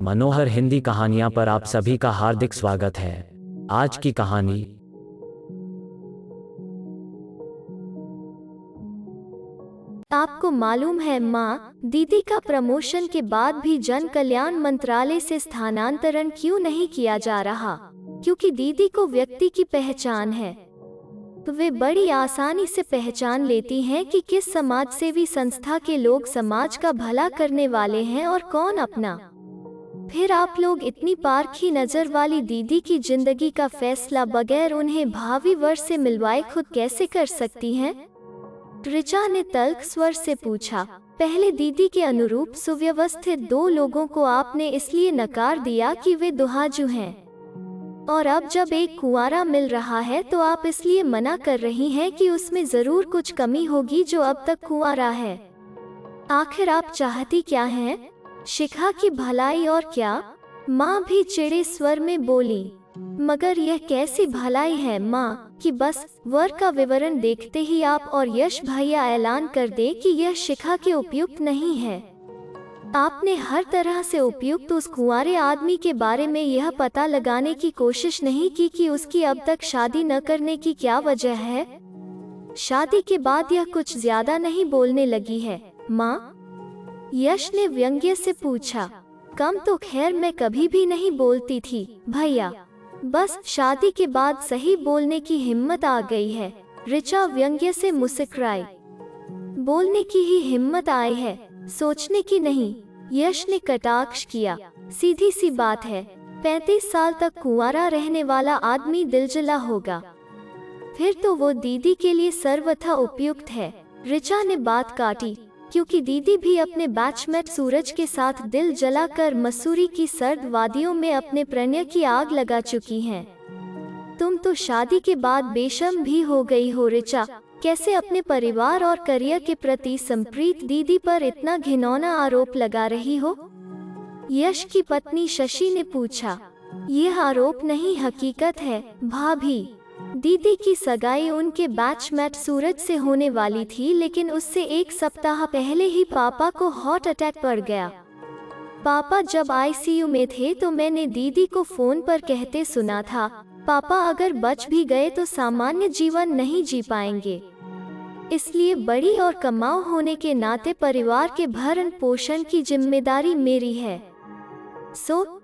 मनोहर हिंदी कहानियां पर आप सभी का हार्दिक स्वागत है। आज की कहानी आपको मालूम है माँ, दीदी का प्रमोशन के बाद भी जन कल्याण मंत्रालय से स्थानांतरण क्यों नहीं किया जा रहा? क्योंकि दीदी को व्यक्ति की पहचान है, तो वे बड़ी आसानी से पहचान लेती हैं कि किस समाजसेवी संस्था के लोग समाज का भला करने वाले हैं और कौन अपना। फिर आप लोग इतनी पारखी नजर वाली दीदी की जिंदगी का फैसला बगैर उन्हें भावी वर्ष से मिलवाए खुद कैसे कर सकती हैं? ऋचा ने तल्ख स्वर से पूछा। पहले दीदी के अनुरूप सुव्यवस्थित दो लोगों को आपने इसलिए नकार दिया कि वे दुहाजू हैं, और अब जब एक कुंवारा मिल रहा है तो आप इसलिए मना कर रही हैं कि उसमें जरूर कुछ कमी होगी जो अब तक कुंवारा है। आखिर आप चाहती क्या हैं? शिखा की भलाई और क्या? माँ भी चिड़े स्वर में बोली। मगर यह कैसी भलाई है माँ कि बस वर का विवरण देखते ही आप और यश भैया ऐलान कर दे कि यह शिखा के उपयुक्त नहीं है। आपने हर तरह से उपयुक्त उस कुंवारे आदमी के बारे में यह पता लगाने की कोशिश नहीं की कि उसकी अब तक शादी न करने की क्या वजह है? शादी के बाद यह कुछ ज्यादा नहीं बोलने लगी है माँ? यश ने व्यंग्य से पूछा। कम तो खैर मैं कभी भी नहीं बोलती थी भैया, बस शादी के बाद सही बोलने की हिम्मत आ गई है। ऋचा व्यंग्य से मुस्कुराई। बोलने की ही हिम्मत आई है, सोचने की नहीं, यश ने कटाक्ष किया। सीधी सी बात है, 35 साल तक कुंवारा रहने वाला आदमी दिलजला होगा, फिर तो वो दीदी के लिए सर्वथा उपयुक्त है। ऋचा ने बात काटी, क्योंकि दीदी भी अपने बैचमेट सूरज के साथ दिल जलाकर मसूरी की सर्द वादियों में अपने प्रणय की आग लगा चुकी हैं। तुम तो शादी के बाद बेशर्म भी हो गई हो ऋचा। कैसे अपने परिवार और करियर के प्रति संप्रीत दीदी पर इतना घिनौना आरोप लगा रही हो? यश की पत्नी शशि ने पूछा। यह आरोप नहीं, हकीकत है भाभी। दीदी की सगाई उनके बैचमेट सूरज से होने वाली थी, लेकिन उससे एक सप्ताह पहले ही पापा को हार्ट अटैक पड़ गया। पापा जब आईसीयू में थे तो मैंने दीदी को फोन पर कहते सुना था, पापा अगर बच भी गए तो सामान्य जीवन नहीं जी पाएंगे, इसलिए बड़ी और कमाऊ होने के नाते परिवार के भरण पोषण की जिम्मेदारी मेरी है।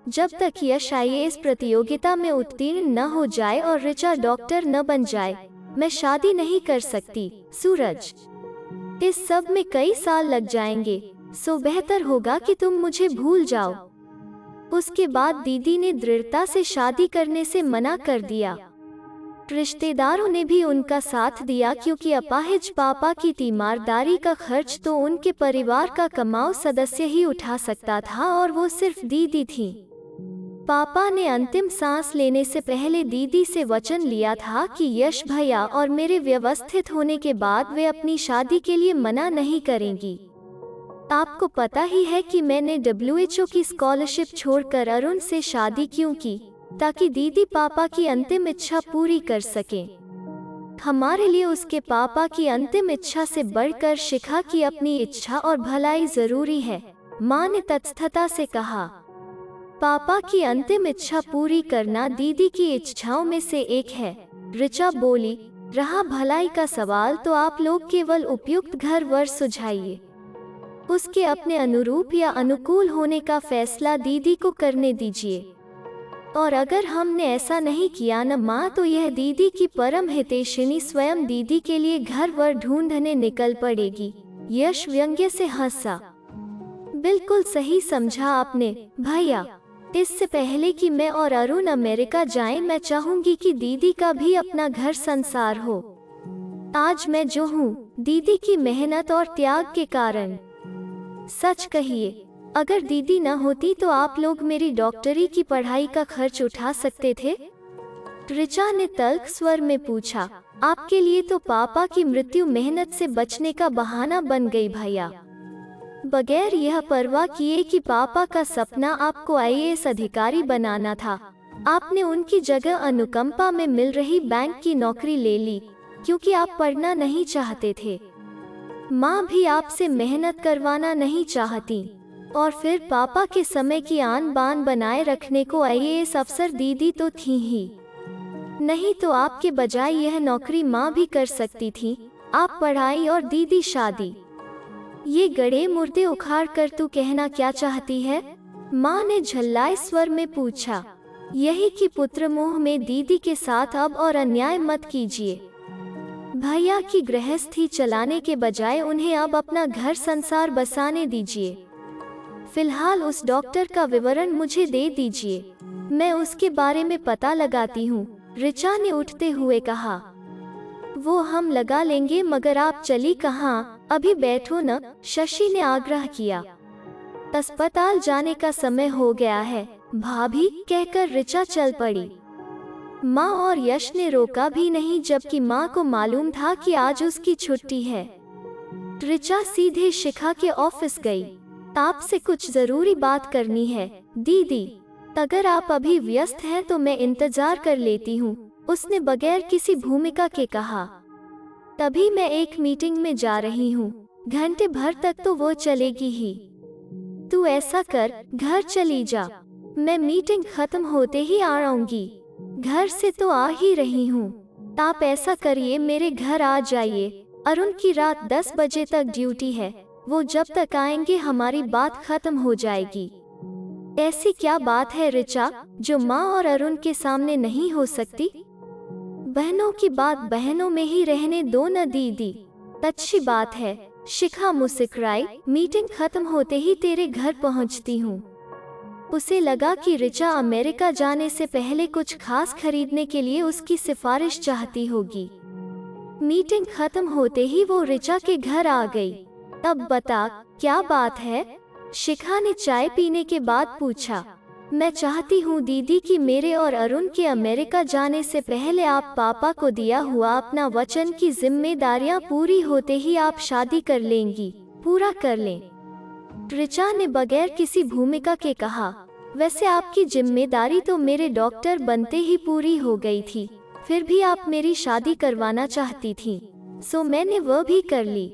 जब तक यश आईएएस प्रतियोगिता में उत्तीर्ण न हो जाए और ऋचा डॉक्टर न बन जाए, मैं शादी नहीं कर सकती सूरज। इस सब में कई साल लग जाएंगे, बेहतर होगा कि तुम मुझे भूल जाओ। उसके बाद दीदी ने दृढ़ता से शादी करने से मना कर दिया। रिश्तेदारों ने भी उनका साथ दिया, क्योंकि अपाहिज पापा की तीमारदारी का खर्च तो उनके परिवार का कमाऊ सदस्य ही उठा सकता था, और वो सिर्फ दीदी थी। पापा ने अंतिम सांस लेने से पहले दीदी से वचन लिया था कि यश भैया और मेरे व्यवस्थित होने के बाद वे अपनी शादी के लिए मना नहीं करेंगी। आपको पता ही है कि मैंने WHO की स्कॉलरशिप छोड़कर अरुण से शादी क्यों की? ताकि दीदी पापा की अंतिम इच्छा पूरी कर सके। हमारे लिए उसके पापा की अंतिम इच्छा से बढ़कर शिखा की अपनी इच्छा और भलाई जरूरी है, माँ ने तत्स्थता से कहा। पापा की अंतिम इच्छा पूरी करना दीदी की इच्छाओं में से एक है, ऋचा बोली। रहा भलाई का सवाल तो आप लोग केवल उपयुक्त घर वर सुझाइए, उसके अपने अनुरूप या अनुकूल होने का फैसला दीदी को करने दीजिए। और अगर हमने ऐसा नहीं किया न माँ, तो यह दीदी की परम हितैषिणी स्वयं दीदी के लिए घर वर ढूंढने निकल पड़ेगी। यश व्यंग्य से हंसा। बिल्कुल सही समझा आपने भैया। इससे पहले कि मैं और अरुण अमेरिका जाएं, मैं चाहूंगी कि दीदी का भी अपना घर संसार हो। आज मैं जो हूँ, दीदी की मेहनत और त्याग के कारण। सच कहिए, अगर दीदी न होती तो आप लोग मेरी डॉक्टरी की पढ़ाई का खर्च उठा सकते थे? ऋचा ने तल्ख स्वर में पूछा। आपके लिए तो पापा की मृत्यु मेहनत से बचने का बहाना बन गई भैया। बगैर यह परवाह किए कि पापा का सपना आपको आईएएस अधिकारी बनाना था, आपने उनकी जगह अनुकंपा में मिल रही बैंक की नौकरी ले ली, क्योंकि आप पढ़ना नहीं चाहते थे। माँ भी आपसे मेहनत करवाना नहीं चाहती। और फिर पापा के समय की आन बान बनाए रखने को आईएएस अफसर दीदी तो थी ही, नहीं तो आपके बजाय यह नौकरी माँ भी कर सकती थी। आप पढ़ाई और दीदी शादी, ये गड़े मुर्दे उखाड़ कर तू कहना क्या चाहती है? माँ ने झल्लाए स्वर में पूछा। यही कि पुत्र मोह में दीदी के साथ अब और अन्याय मत कीजिए। भैया की गृहस्थी चलाने के बजाय उन्हें अब अपना घर संसार बसाने दीजिए। फिलहाल उस डॉक्टर का विवरण मुझे दे दीजिए, मैं उसके बारे में पता लगाती हूँ, ऋचा ने उठते हुए कहा। वो हम लगा लेंगे, मगर आप चली कहाँ? अभी बैठो न, शशि ने आग्रह किया। अस्पताल जाने का समय हो गया है भाभी, कहकर ऋचा चल पड़ी। माँ और यश ने रोका भी नहीं, जबकि माँ को मालूम था कि आज उसकी छुट्टी है। ऋचा सीधे शिखा के ऑफिस गई। आपसे कुछ जरूरी बात करनी है दीदी, अगर आप अभी व्यस्त हैं तो मैं इंतजार कर लेती हूँ, उसने बगैर किसी भूमिका के कहा। तभी मैं एक मीटिंग में जा रही हूँ, घंटे भर तक तो वो चलेगी ही। तू ऐसा कर, घर चली जा, मैं मीटिंग खत्म होते ही आ आऊंगी। घर से तो आ ही रही हूँ, आप ऐसा करिए मेरे घर आ जाइए। अरुण की रात 10 बजे तक ड्यूटी है, वो जब तक आएंगे हमारी बात खत्म हो जाएगी। ऐसी क्या बात है ऋचा, जो माँ और अरुण के सामने नहीं हो सकती? बहनों की बात बहनों में ही रहने दो न दीदी। अच्छी बात है, शिखा मुस्कुराई। मीटिंग खत्म होते ही तेरे घर पहुंचती हूँ। उसे लगा कि ऋचा अमेरिका जाने से पहले कुछ खास खरीदने के लिए उसकी सिफारिश चाहती होगी। मीटिंग खत्म होते ही वो ऋचा के घर आ गई। अब बता, क्या बात है? शिखा ने चाय पीने के बाद पूछा। मैं चाहती हूँ दीदी कि मेरे और अरुण के अमेरिका जाने से पहले आप पापा को दिया हुआ अपना वचन की जिम्मेदारियाँ पूरी होते ही आप शादी कर लेंगी, पूरा कर लें। ऋचा ने बगैर किसी भूमिका के कहा। वैसे आपकी जिम्मेदारी तो मेरे डॉक्टर बनते ही पूरी हो गई थी, फिर भी आप मेरी शादी करवाना चाहती थी, सो मैंने वह भी कर ली।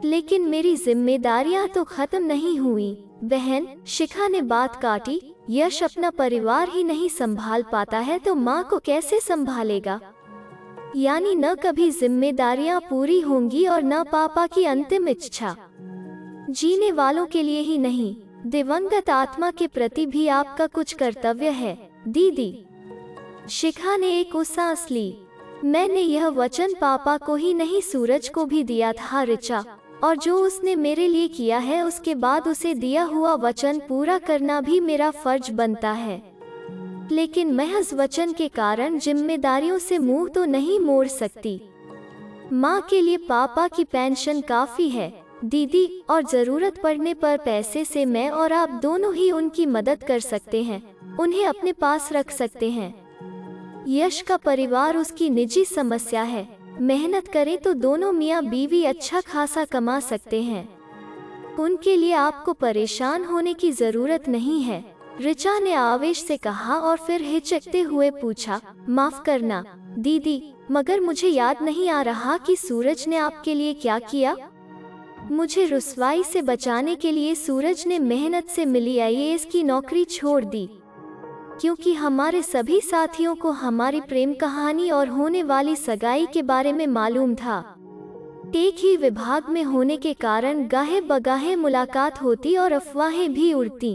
लेकिन मेरी जिम्मेदारियां तो खत्म नहीं हुई बहन, शिखा ने बात काटी। यश अपना परिवार ही नहीं संभाल पाता है तो माँ को कैसे संभालेगा? यानी न कभी जिम्मेदारियां पूरी होंगी और न पापा की अंतिम इच्छा। जीने वालों के लिए ही नहीं, दिवंगत आत्मा के प्रति भी आपका कुछ कर्तव्य है दीदी। शिखा ने एक सांस ली। मैंने यह वचन पापा को ही नहीं सूरज को भी दिया था ऋचा, और जो उसने मेरे लिए किया है उसके बाद उसे दिया हुआ वचन पूरा करना भी मेरा फर्ज बनता है। लेकिन महज वचन के कारण जिम्मेदारियों से मुंह तो नहीं मोड़ सकती। माँ के लिए पापा की पेंशन काफी है दीदी, और जरूरत पड़ने पर पैसे से मैं और आप दोनों ही उनकी मदद कर सकते हैं, उन्हें अपने पास रख सकते हैं। यश का परिवार उसकी निजी समस्या है, मेहनत करें तो दोनों मियाँ बीवी अच्छा खासा कमा सकते हैं, उनके लिए आपको परेशान होने की जरूरत नहीं है, ऋचा ने आवेश से कहा और फिर हिचकते हुए पूछा। माफ करना दीदी, मगर मुझे याद नहीं आ रहा कि सूरज ने आपके लिए क्या किया। मुझे रुसवाई से बचाने के लिए सूरज ने मेहनत से मिली आईएएस की नौकरी छोड़ दी, क्योंकि हमारे सभी साथियों को हमारी प्रेम कहानी और होने वाली सगाई के बारे में मालूम था। एक ही विभाग में होने के कारण गाहे बगाहे मुलाकात होती और अफवाहें भी उड़ती।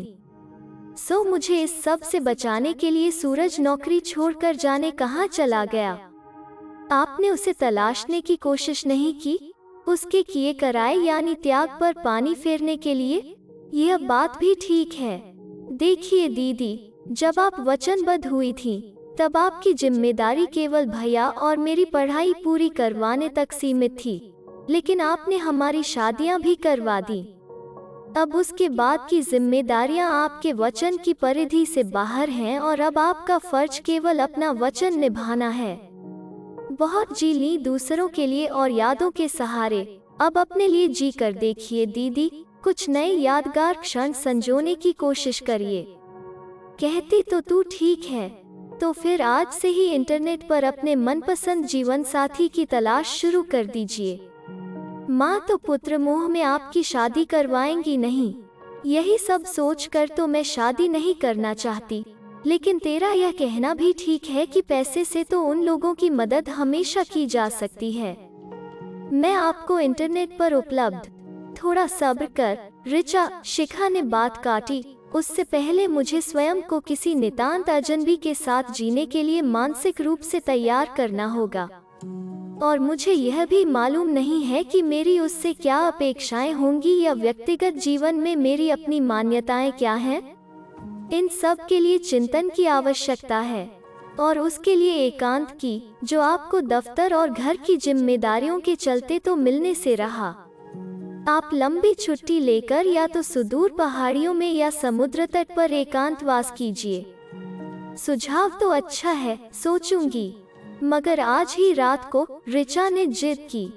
सो मुझे इस सब से बचाने के लिए सूरज नौकरी छोड़कर जाने कहाँ चला गया। आपने उसे तलाशने की कोशिश नहीं की, उसके किए कराए यानी त्याग पर पानी फेरने के लिए? यह बात भी ठीक है। देखिए दीदी, जब आप वचनबद्ध हुई थी तब आपकी जिम्मेदारी केवल भैया और मेरी पढ़ाई पूरी करवाने तक सीमित थी, लेकिन आपने हमारी शादियां भी करवा दी। अब उसके बाद की जिम्मेदारियां आपके वचन की परिधि से बाहर हैं और अब आपका फर्ज केवल अपना वचन निभाना है। बहुत जी ली दूसरों के लिए और यादों के सहारे, अब अपने लिए जी कर देखिए दीदी, कुछ नए यादगार क्षण संजोने की कोशिश करिए। कहती तो तू ठीक है, तो फिर आज से ही इंटरनेट पर अपने मनपसंद जीवन साथी की तलाश शुरू कर दीजिए। माँ तो पुत्र मोह में आपकी शादी करवाएंगी नहीं, यही सब सोचकर तो मैं शादी नहीं करना चाहती, लेकिन तेरा यह कहना भी ठीक है कि पैसे से तो उन लोगों की मदद हमेशा की जा सकती है। मैं आपको इंटरनेट पर उपलब्ध। थोड़ा सब्र कर ऋचा, शिखा ने बात काटी। उससे पहले मुझे स्वयं को किसी नितांत अजनबी के साथ जीने के लिए मानसिक रूप से तैयार करना होगा, और मुझे यह भी मालूम नहीं है कि मेरी उससे क्या अपेक्षाएं होंगी या व्यक्तिगत जीवन में मेरी अपनी मान्यताएं क्या हैं। इन सब के लिए चिंतन की आवश्यकता है, और उसके लिए एकांत की, जो आपको दफ्तर और घर की जिम्मेदारियों के चलते तो मिलने से रहा। आप लंबी छुट्टी लेकर या तो सुदूर पहाड़ियों में या समुद्र तट पर एकांतवास कीजिए। सुझाव तो अच्छा है, सोचूंगी, मगर आज ही रात को, ऋचा ने जिद की।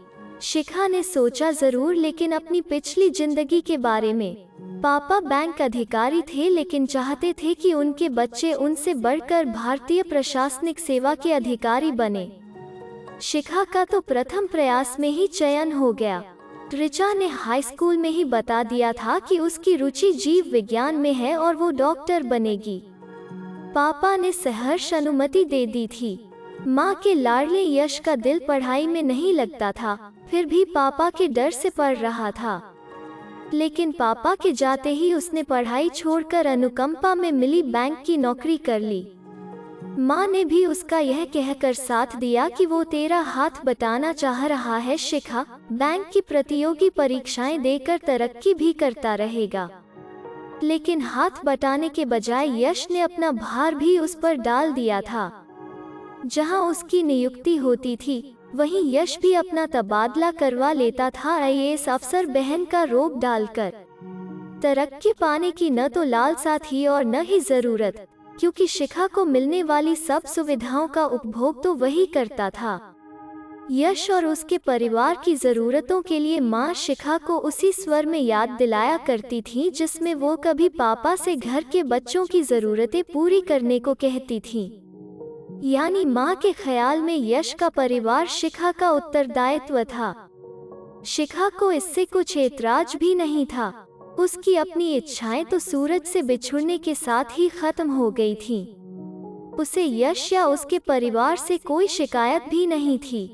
शिखा ने सोचा जरूर, लेकिन अपनी पिछली जिंदगी के बारे में। पापा बैंक अधिकारी थे, लेकिन चाहते थे कि उनके बच्चे उनसे बढ़कर भारतीय प्रशासनिक सेवा के अधिकारी बने। शिखा का तो प्रथम प्रयास में ही चयन हो गया। ऋचा ने हाई स्कूल में ही बता दिया था कि उसकी रुचि जीव विज्ञान में है और वो डॉक्टर बनेगी। पापा ने सहर्ष अनुमति दे दी थी। माँ के लाडले यश का दिल पढ़ाई में नहीं लगता था, फिर भी पापा के डर से पढ़ रहा था। लेकिन पापा के जाते ही उसने पढ़ाई छोड़कर अनुकंपा में मिली बैंक की नौकरी कर ली। माँ ने भी उसका यह कहकर साथ दिया कि वो तेरा हाथ बटाना चाह रहा है शिखा, बैंक की प्रतियोगी परीक्षाएं देकर तरक्की भी करता रहेगा। लेकिन हाथ बटाने के बजाय यश ने अपना भार भी उस पर डाल दिया था। जहां उसकी नियुक्ति होती थी, वहीं यश भी अपना तबादला करवा लेता था आईएएस अफसर बहन का रोब डालकर। तरक्की पाने की न तो लालसा थी और न ही जरूरत, क्योंकि शिखा को मिलने वाली सब सुविधाओं का उपभोग तो वही करता था। यश और उसके परिवार की जरूरतों के लिए माँ शिखा को उसी स्वर में याद दिलाया करती थी जिसमें वो कभी पापा से घर के बच्चों की जरूरतें पूरी करने को कहती थी। यानी माँ के ख्याल में यश का परिवार शिखा का उत्तरदायित्व था। शिखा को इससे कुछ ऐतराज भी नहीं था। उसकी अपनी इच्छाएं तो सूरज से बिछुड़ने के साथ ही खत्म हो गई थीं। उसे यश या उसके परिवार से कोई शिकायत भी नहीं थी।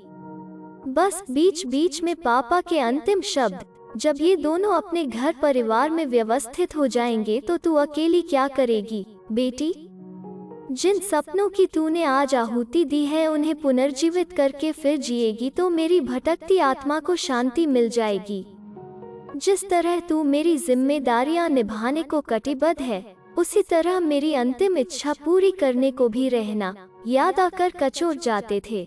बस बीच बीच में पापा के अंतिम शब्द, जब ये दोनों अपने घर परिवार में व्यवस्थित हो जाएंगे तो तू अकेली क्या करेगी बेटी? जिन सपनों की तूने आज आहुति दी है उन्हें पुनर्जीवित करके फिर जिएगी तो मेरी भटकती आत्मा को शांति मिल जाएगी। जिस तरह तू मेरी जिम्मेदारियां निभाने को कटिबद्ध है, उसी तरह मेरी अंतिम इच्छा पूरी करने को भी रहना। याद आकर कचोट जाते थे।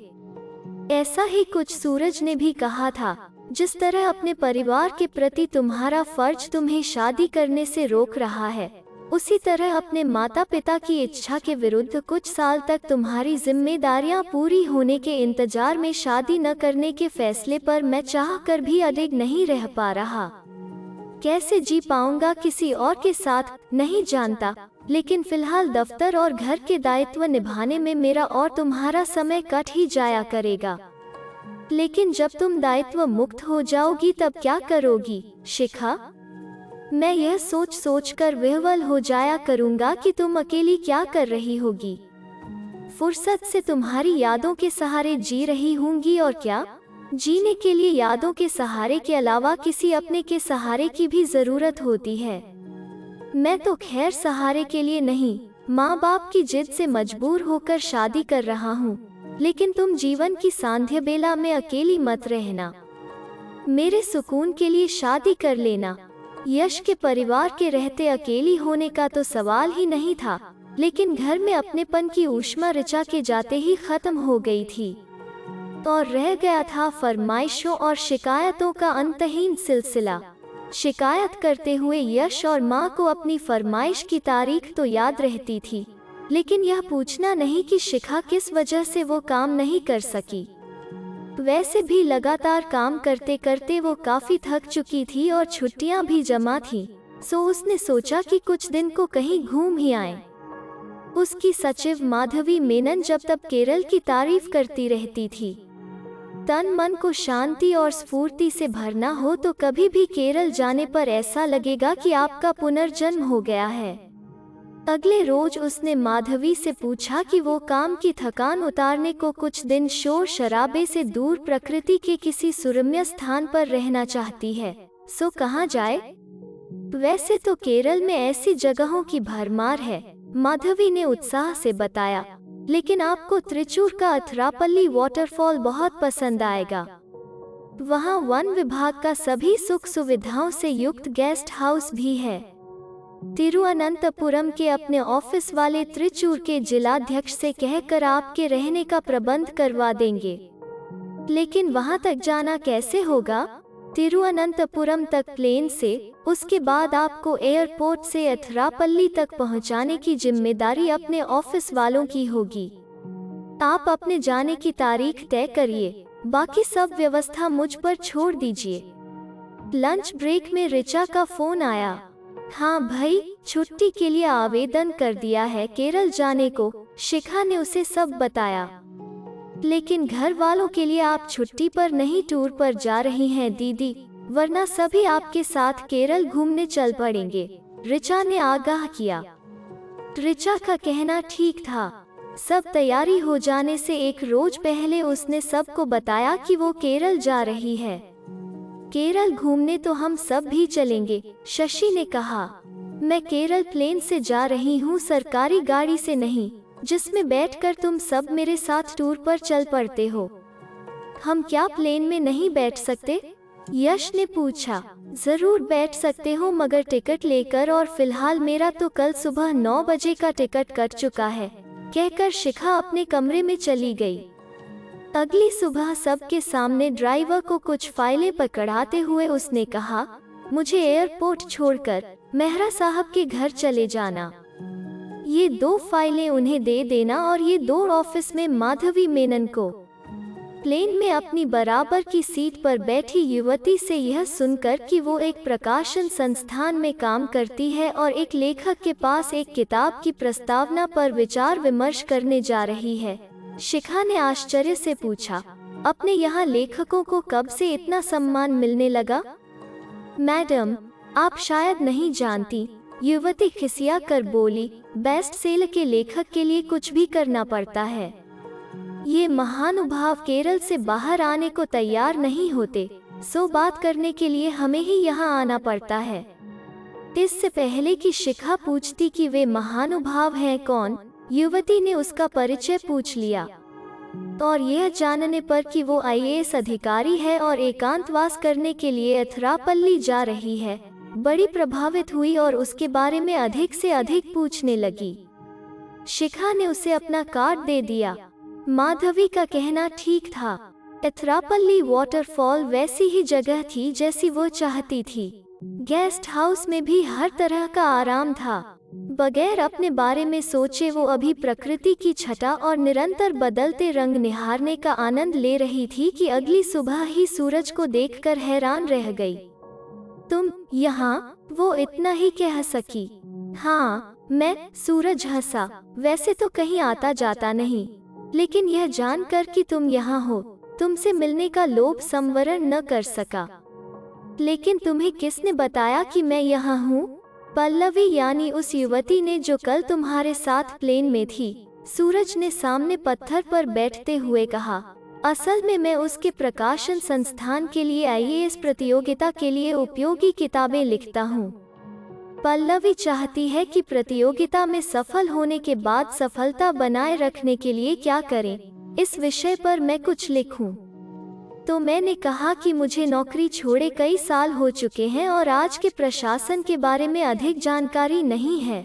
ऐसा ही कुछ सूरज ने भी कहा था। जिस तरह अपने परिवार के प्रति तुम्हारा फर्ज तुम्हें शादी करने से रोक रहा है, उसी तरह अपने माता पिता की इच्छा के विरुद्ध कुछ साल तक तुम्हारी जिम्मेदारियां पूरी होने के इंतजार में शादी न करने के फैसले पर मैं चाह कर भी अडिग नहीं रह पा रहा। कैसे जी पाऊंगा किसी और के साथ नहीं जानता, लेकिन फिलहाल दफ्तर और घर के दायित्व निभाने में मेरा और तुम्हारा समय कट ही जाया करेगा। लेकिन जब तुम दायित्व मुक्त हो जाओगी तब क्या करोगी शिखा? मैं यह सोच सोच कर विह्वल हो जाया करूंगा कि तुम अकेली क्या कर रही होगी। फुर्सत से तुम्हारी यादों के सहारे जी रही होंगी, और क्या जीने के लिए यादों के सहारे के अलावा किसी अपने के सहारे की भी जरूरत होती है। मैं तो खैर सहारे के लिए नहीं, माँ बाप की जिद से मजबूर होकर शादी कर रहा हूँ, लेकिन तुम जीवन की सांध्य बेला में अकेली मत रहना। मेरे सुकून के लिए शादी कर लेना। यश के परिवार के रहते अकेली होने का तो सवाल ही नहीं था, लेकिन घर में अपनेपन की ऊष्मा ऋचा के जाते ही खत्म हो गई थी, और रह गया था फरमाइशों और शिकायतों का अंतहीन सिलसिला। शिकायत करते हुए यश और माँ को अपनी फरमाइश की तारीख तो याद रहती थी, लेकिन यह पूछना नहीं कि शिखा किस वजह से वो काम नहीं कर सकी। वैसे भी लगातार काम करते करते वो काफी थक चुकी थी और छुट्टियां भी जमा थी, सो उसने सोचा कि कुछ दिन को कहीं घूम ही आए। उसकी सचिव माधवी मेनन जब तब केरल की तारीफ करती रहती थी। तन मन को शांति और स्फूर्ति से भरना हो तो कभी भी केरल जाने पर ऐसा लगेगा कि आपका पुनर्जन्म हो गया है। अगले रोज उसने माधवी से पूछा कि वो काम की थकान उतारने को कुछ दिन शोर शराबे से दूर प्रकृति के किसी सुरम्य स्थान पर रहना चाहती है, सो कहाँ जाए? वैसे तो केरल में ऐसी जगहों की भरमार है, माधवी ने उत्साह से बताया, लेकिन आपको त्रिचूर का अथरापल्ली वाटरफॉल बहुत पसंद आएगा। वहाँ वन विभाग का सभी सुख सुविधाओं से युक्त गेस्ट हाउस भी है। तिरुअनंतपुरम के अपने ऑफिस वाले त्रिचूर के जिलाध्यक्ष से कहकर आपके रहने का प्रबंध करवा देंगे। लेकिन वहां तक जाना कैसे होगा? तिरुअनंतपुरम तक प्लेन से, उसके बाद आपको एयरपोर्ट से अथरापल्ली तक पहुंचाने की जिम्मेदारी अपने ऑफिस वालों की होगी। आप अपने जाने की तारीख तय करिए, बाकी सब व्यवस्था मुझ पर छोड़ दीजिए। लंच ब्रेक में ऋचा का फोन आया। हाँ भाई, छुट्टी के लिए आवेदन कर दिया है केरल जाने को, शिखा ने उसे सब बताया। लेकिन घर वालों के लिए आप छुट्टी पर नहीं टूर पर जा रही हैं दीदी, वरना सभी आपके साथ केरल घूमने चल पड़ेंगे, ऋचा ने आगाह किया। ऋचा का कहना ठीक था। सब तैयारी हो जाने से एक रोज पहले उसने सबको बताया कि वो केरल जा रही है। केरल घूमने तो हम सब भी चलेंगे, शशि ने कहा। मैं केरल प्लेन से जा रही हूँ, सरकारी गाड़ी से नहीं, जिसमें बैठकर तुम सब मेरे साथ टूर पर चल पड़ते हो। हम क्या प्लेन में नहीं बैठ सकते? यश ने पूछा। जरूर बैठ सकते हो, मगर टिकट लेकर, और फिलहाल मेरा तो कल सुबह 9 बजे का टिकट कट चुका है, कहकर शिखा अपने कमरे में चली गई। अगली सुबह सबके सामने ड्राइवर को कुछ फाइलें पकड़ाते हुए उसने कहा, मुझे एयरपोर्ट छोड़कर मेहरा साहब के घर चले जाना। ये 2 फाइलें उन्हें दे देना और ये 2 ऑफिस में माधवी मेनन को। प्लेन में अपनी बराबर की सीट पर बैठी युवती से यह सुनकर कि वो एक प्रकाशन संस्थान में काम करती है और एक लेखक के पास एक किताब की प्रस्तावना पर विचार विमर्श करने जा रही है, शिखा ने आश्चर्य से पूछा, अपने यहाँ लेखकों को कब से इतना सम्मान मिलने लगा? मैडम, आप शायद नहीं जानती, युवती खिसिया कर बोली, बेस्ट सेलर के लेखक के लिए कुछ भी करना पड़ता है। ये महानुभाव केरल से बाहर आने को तैयार नहीं होते, सो बात करने के लिए हमें ही यहाँ आना पड़ता है। इससे पहले कि शिखा पूछती कि वे महानुभाव हैं कौन, युवती ने उसका परिचय पूछ लिया, और यह जानने पर कि वो IAS अधिकारी है और एकांतवास करने के लिए अथरापल्ली जा रही है, बड़ी प्रभावित हुई और उसके बारे में अधिक से अधिक पूछने लगी। शिखा ने उसे अपना कार्ड दे दिया। माधवी का कहना ठीक था। अथरापल्ली वाटरफॉल वैसी ही जगह थी जैसी वो चाहती थी। गेस्ट हाउस में भी हर तरह का आराम था। बगैर अपने बारे में सोचे वो अभी प्रकृति की छटा और निरंतर बदलते रंग निहारने का आनंद ले रही थी कि अगली सुबह ही सूरज को देखकर हैरान रह गई। तुम यहाँ? वो इतना ही कह सकी। हाँ, मैं, सूरज हंसा। वैसे तो कहीं आता जाता नहीं, लेकिन यह जानकर कि तुम यहाँ हो, तुमसे मिलने का लोभ संवरण न कर सका। लेकिन तुम्हें किसने बताया कि मैं यहाँ हूँ? पल्लवी यानी उस युवती ने जो कल तुम्हारे साथ प्लेन में थी, सूरज ने सामने पत्थर पर बैठते हुए कहा। असल में मैं उसके प्रकाशन संस्थान के लिए IAS प्रतियोगिता के लिए उपयोगी किताबें लिखता हूँ। पल्लवी चाहती है कि प्रतियोगिता में सफल होने के बाद सफलता बनाए रखने के लिए क्या करें, इस विषय पर मैं कुछ लिखूं। तो मैंने कहा कि मुझे नौकरी छोड़े कई साल हो चुके हैं और आज के प्रशासन के बारे में अधिक जानकारी नहीं है।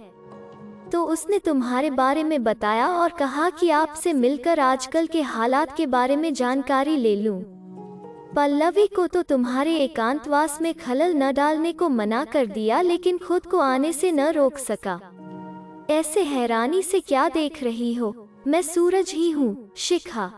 तो उसने तुम्हारे बारे में बताया और कहा कि आपसे मिलकर आजकल के हालात के बारे में जानकारी ले लूं। पल्लवी को तो तुम्हारे एकांतवास में खलल न डालने को मना कर दिया, लेकिन खुद को आने से न रोक सका। ऐसे हैरानी से क्या देख रही हो? मैं सूरज ही हूँ, शिखा।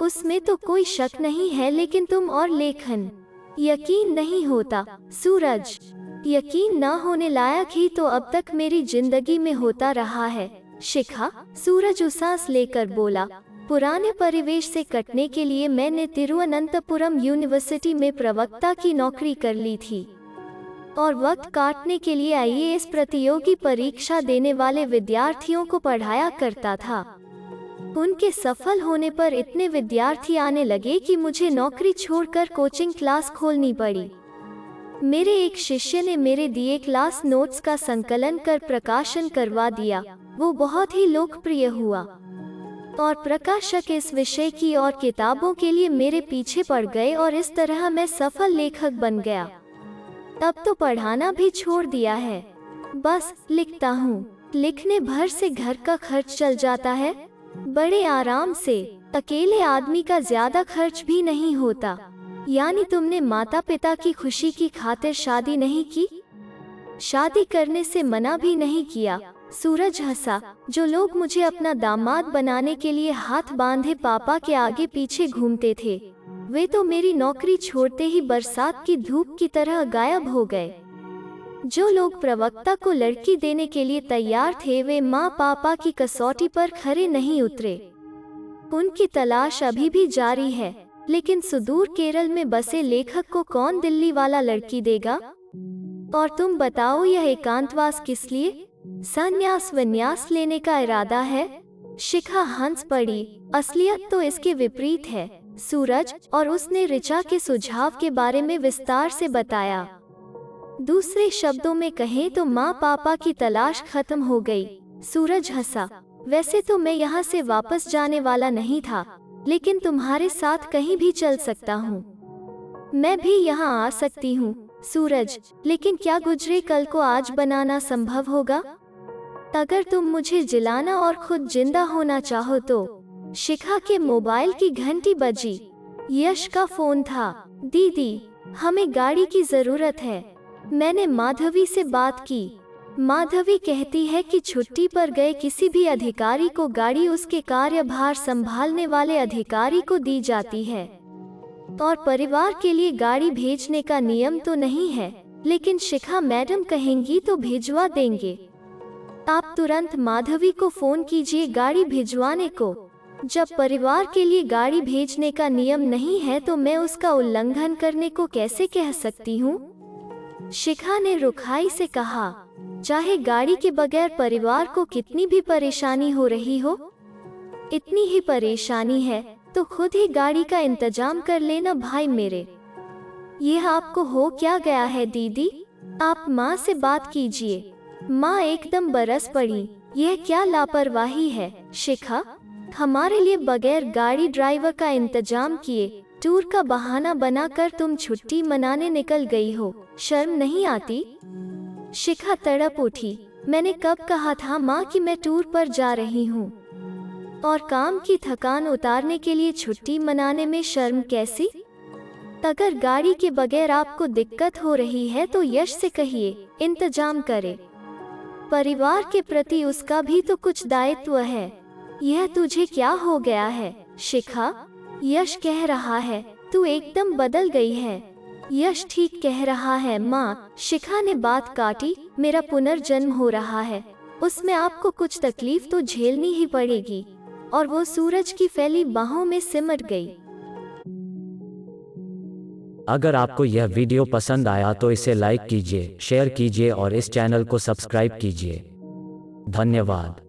उसमें तो कोई शक नहीं है, लेकिन तुम और लेखन। यकीन नहीं होता, सूरज। यकीन न होने लायक ही तो अब तक मेरी जिंदगी में होता रहा है, शिखा। सूरज उसास लेकर बोला। पुराने परिवेश से कटने के लिए मैंने तिरुवनंतपुरम यूनिवर्सिटी में प्रवक्ता की नौकरी कर ली थी और वक्त काटने के लिए आईएएस प्रतियोगी परीक्षा देने वाले विद्यार्थियों को पढ़ाया करता था। उनके सफल होने पर इतने विद्यार्थी आने लगे कि मुझे नौकरी छोड़कर कोचिंग क्लास खोलनी पड़ी। मेरे एक शिष्य ने मेरे दिए क्लास नोट्स का संकलन कर प्रकाशन करवा दिया। वो बहुत ही लोकप्रिय हुआ और प्रकाशक इस विषय की और किताबों के लिए मेरे पीछे पड़ गए और इस तरह मैं सफल लेखक बन गया। अब तो पढ़ाना भी छोड़ दिया है, बस लिखता हूँ। लिखने भर से घर का खर्च चल जाता है, बड़े आराम से। अकेले आदमी का ज्यादा खर्च भी नहीं होता। यानी तुमने माता पिता की खुशी की खातिर शादी नहीं की? शादी करने से मना भी नहीं किया। सूरज हंसा। जो लोग मुझे अपना दामाद बनाने के लिए हाथ बांधे पापा के आगे पीछे घूमते थे, वे तो मेरी नौकरी छोड़ते ही बरसात की धूप की तरह गायब हो गए। जो लोग प्रवक्ता को लड़की देने के लिए तैयार थे, वे माँ पापा की कसौटी पर खरे नहीं उतरे। उनकी तलाश अभी भी जारी है, लेकिन सुदूर केरल में बसे लेखक को कौन दिल्ली वाला लड़की देगा? और तुम बताओ, यह एकांतवास किस लिए? संन्यास विन्यास लेने का इरादा है? शिखा हंस पड़ी। असलियत तो इसके विपरीत है सूरज। और उसने ऋचा के सुझाव के बारे में विस्तार से बताया। दूसरे शब्दों में कहें तो माँ पापा की तलाश खत्म हो गई। सूरज हंसा। वैसे तो मैं यहाँ से वापस जाने वाला नहीं था, लेकिन तुम्हारे साथ कहीं भी चल सकता हूँ। मैं भी यहाँ आ सकती हूँ। सूरज, लेकिन क्या गुजरे कल को आज बनाना संभव होगा? अगर तुम मुझे जिलाना और खुद जिंदा होना चाहो तो। शिखा के मोबाइल की घंटी बजी। यश का फोन था। दीदी, हमें गाड़ी की जरूरत है। मैंने माधवी से बात की। माधवी कहती है कि छुट्टी पर गए किसी भी अधिकारी को गाड़ी उसके कार्यभार संभालने वाले अधिकारी को दी जाती है और परिवार के लिए गाड़ी भेजने का नियम तो नहीं है, लेकिन शिखा मैडम कहेंगी तो भिजवा देंगे। आप तुरंत माधवी को फोन कीजिए गाड़ी भिजवाने को। जब परिवार के लिए गाड़ी भेजने का नियम नहीं है तो मैं उसका उल्लंघन करने को कैसे कह सकती हूँ? शिखा ने रुखाई से कहा। चाहे गाड़ी के बगैर परिवार को कितनी भी परेशानी हो रही हो, इतनी ही परेशानी है तो खुद ही गाड़ी का इंतजाम कर लेना भाई मेरे। यह आपको हो क्या गया है दीदी? आप माँ से बात कीजिए। माँ एकदम बरस पड़ी। यह क्या लापरवाही है शिखा? हमारे लिए बगैर गाड़ी ड्राइवर का इंतजाम किए टूर का बहाना बनाकर तुम छुट्टी मनाने निकल गई हो। शर्म नहीं आती? शिखा तड़प उठी। मैंने कब कहा था माँ कि मैं टूर पर जा रही हूँ? और काम की थकान उतारने के लिए छुट्टी मनाने में शर्म कैसी? अगर गाड़ी के बगैर आपको दिक्कत हो रही है तो यश से कहिए इंतजाम करे। परिवार के प्रति उसका भी तो कुछ दायित्व है। यह तुझे क्या हो गया है शिखा? यश कह रहा है तू एकदम बदल गई है। यश ठीक कह रहा है माँ। शिखा ने बात काटी। मेरा पुनर्जन्म हो रहा है, उसमें आपको कुछ तकलीफ तो झेलनी ही पड़ेगी। और वो सूरज की फैली बाहों में सिमट गई। अगर आपको यह वीडियो पसंद आया तो इसे लाइक कीजिए, शेयर कीजिए और इस चैनल को सब्सक्राइब कीजिए। धन्यवाद।